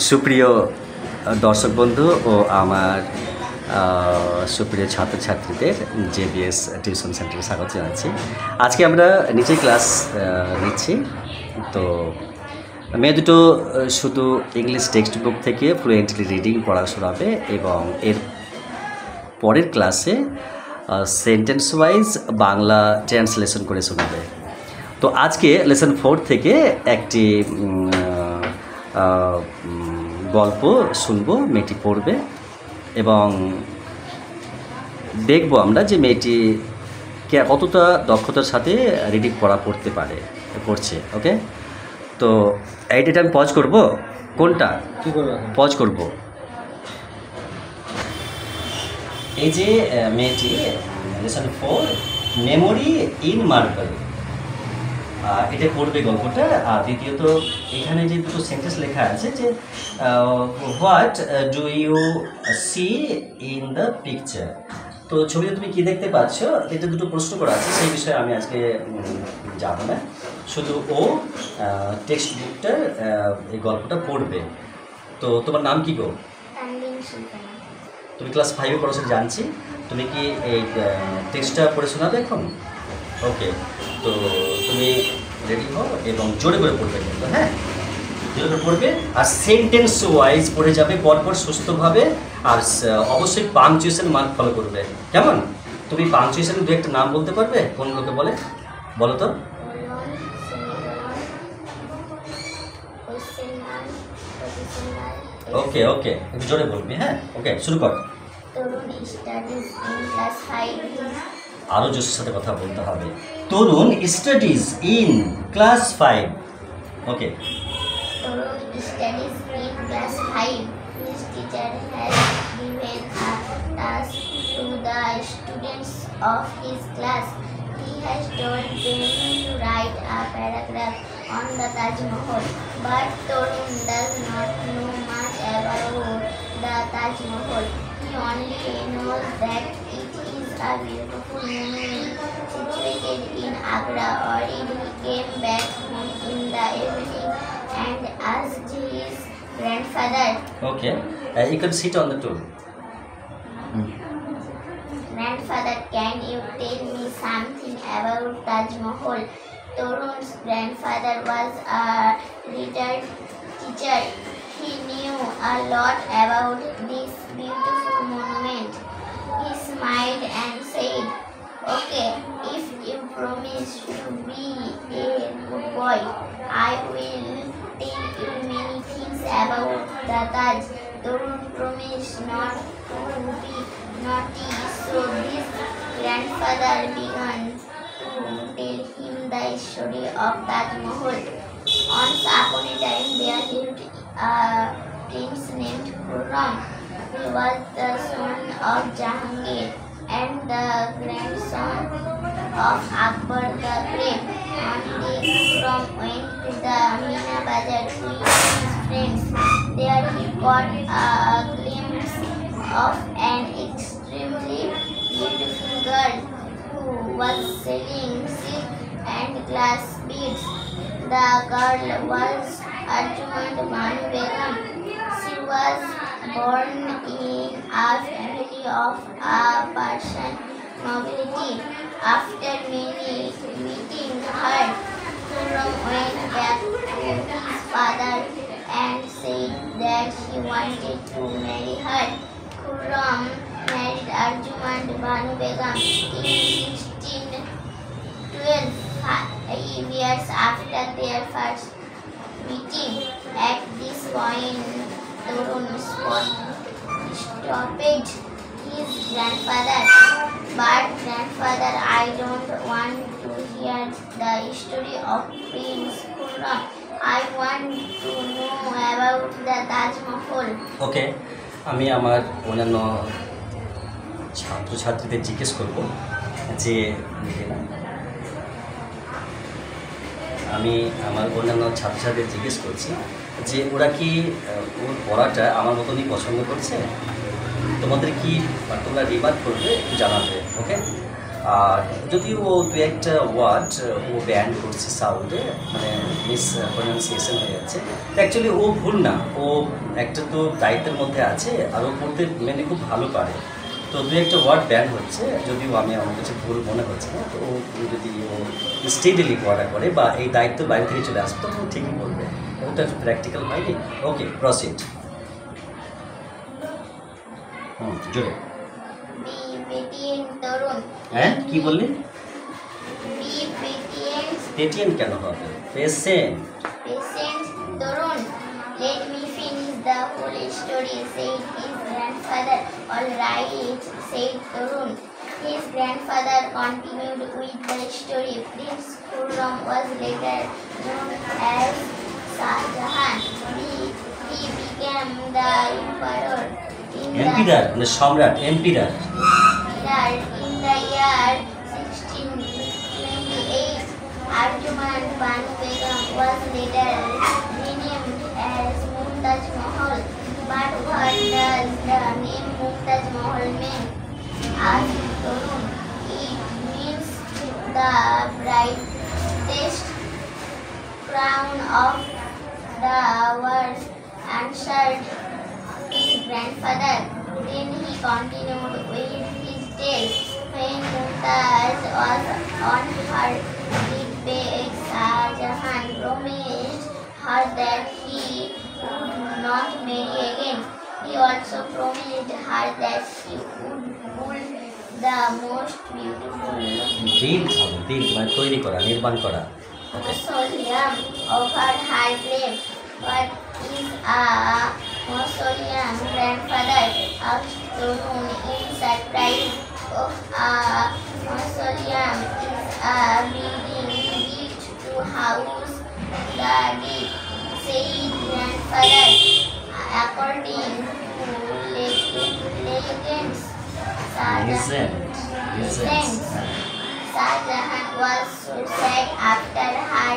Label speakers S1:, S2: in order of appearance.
S1: সুপ্রিয় দর্শক বন্ধু ও আমার সুপ্রিয় ছাত্রছাত্রীদের জেবিএস টিউশন সেন্টারে স্বাগত জানাচ্ছি। আজকে আমরা নিচে ক্লাস নিচ্ছি। তো মেয়ে দুটো শুধু ইংলিশ টেক্সট বুক থেকে ফ্লুয়েন্টলি রিডিং পড়া শোনাবে এবং এর পরের ক্লাসে সেন্টেন্স ওয়াইজ বাংলা ট্রান্সলেশন করে শোনাবে। তো আজকে লেসন 4 থেকে একটি গল্প শুনবো, মেয়েটি পড়বে এবং দেখবো আমরা যে মেয়েটি কতটা দক্ষতার সাথে রিডিং পড়ছে। ওকে, তো এইটা আমি পজ করবো। কোনটা পজ করব? এই যে মেয়েটি লেসন 4 মেমোরি ইন মার্বেল, এটা পড়বে গল্পটা। আর দ্বিতীয়ত এখানে যে দুটো সেন্টেন্স লেখা আছে যে what do you see in the picture, তো ছবিতে তুমি কি দেখতে পাচ্ছ, এটা দুটো প্রশ্ন করা আছে। সেই বিষয়ে আমি আজকে যাব না, শুধু ও টেক্সট বুকটার এই গল্পটা পড়বে। তো তোমার নাম কি গো? তুমি ক্লাস 5-এ পড়াশো জানছি। তুমি কি এই টেক্সটটা পড়ে শোনাবে এখন? ওকে, তো তুমি রেডি হও এবং জোরে করে পড়বে কিন্তু, হ্যাঁ, জোরে করে পড়বে আর সেন্টেন্স ওয়াইজ পড়ে যাবে পরপর সুস্থভাবে। আর অবশ্যই পাংচুয়েশন মার্ক ফলো করবে, কেমন? তুমি পাংচুয়েশন দু একটা নাম বলতে পারবে? কোন লোকে বলো তো। ওকে ওকে, একটু জোরে বলবি, হ্যাঁ। ওকে, শুরু কর। আরো জোরের সাথে কথা বলতে হবে। Torun studies in class 5। Okay,
S2: Torun studies in class 5. His teacher has given a task to the students of his class. He has told them to write a paragraph on the Taj Mahal. But Torun does not know much about the Taj Mahal. He only knows that it is a beautiful monument situated in Agra. Already he came back home in the evening and asked his grandfather.
S1: Okay, you can sit on the stool.
S2: Grandfather, can you tell me something about Taj Mahal? Torun's grandfather was a retired teacher. He knew a lot about this beautiful monument. He smiled and said, "Okay, if you promise to be a good boy, I will tell you many things about the Taj." Torun promised not to be naughty, so his grandfather began to tell him the story of Taj Mahal. Once upon a time, there lived a prince named Khurram. He was the son of Jahangir and the grandson of Akbar the Great. One day, Khurram went to the Mina Bazar with his friends. There he caught a glimpse of an extremely beautiful girl who was selling silk and glass beads. The girl was Arjumand Banu Begum. She was born in a family of a Persian nobility. After meeting her, Khurram went back to his father and said that he wanted to marry her. Khurram married Arjumand Banu Begum in 1612, 5 years after their first meeting. At this point, Torun stopped his grandfather. But grandfather, I don't want to hear the story of Prince Khurram. I want to know about the Taj Mahal.
S1: ওকে, আমি আমার অন্যান্য ছাত্রছাত্রীদের জিজ্ঞেস করব যে আমি আমার অন্যান্য ছাত্রছাত্রীদের জিজ্ঞেস করছি যে ওরা কি ওর পড়াটা আমার মতনই পছন্দ করছে। তোমাদের কি তোমরা রিমার্ক করবে, একটু জানাবে। ওকে, আর যদিও ও দু একটা ওয়ার্ড ও ব্যান করছে সাউন্ডে, মানে মিস প্রনাউন্সিয়েশন হয়ে যাচ্ছে। অ্যাকচুয়ালি ও ভুল না, ও একটা তো দায়িত্বের মধ্যে আছে, আর ও পড়তে মেনে খুব ভালো পারে। তো দু একটা ওয়ার্ড ব্যান হচ্ছে, যদিও আমার কাছে ভুল মনে হচ্ছে না। তো ও যদি ও স্টেডিলি পড়া করে বা এই দায়িত্ব বাইরে থেকে চলে আসবে, তখন ঠিকই বলবে। ওটা প্র্যাকটিক্যাল হয়নি। ওকে, প্রসিড। জোরে।
S2: Be obedient, তরুণ।
S1: হ্যাঁ, কি বললি?
S2: Be obedient,
S1: পেটিএম কেন হবে? Patient.
S2: patient, Tarun. Let me finish the whole story, said his grandfather. All right, said Torun. His grandfather continued with the story. Prince Khurram was later known as Shah Jahan. He became the emperor
S1: এম্পিরার মানে সম্রাট, এম্পিরার।
S2: in the year 1628. Arjuman Banu Begum was later renamed as Mumtaz Mahal. But what does the name Mumtaz Mahal mean? Asked Torun. It means the brightest crown of the world, answered his grandfather. Then he continued with his tale. When Mumtaz was on her deathbed, Shah Jahan promised her that he would not marry again. He also promised her that he would build the most beautiful
S1: build হবে, build মানে তৈরি করা, নির্মাণ করা।
S2: mausoleum over her grave. What is a mausoleum, grandfather? Asked Torun in surprise. Oh, a mausoleum is a building built to house the dead, said grandfather. According to legends,
S1: Legends.
S2: Shah Jahan was suicide after her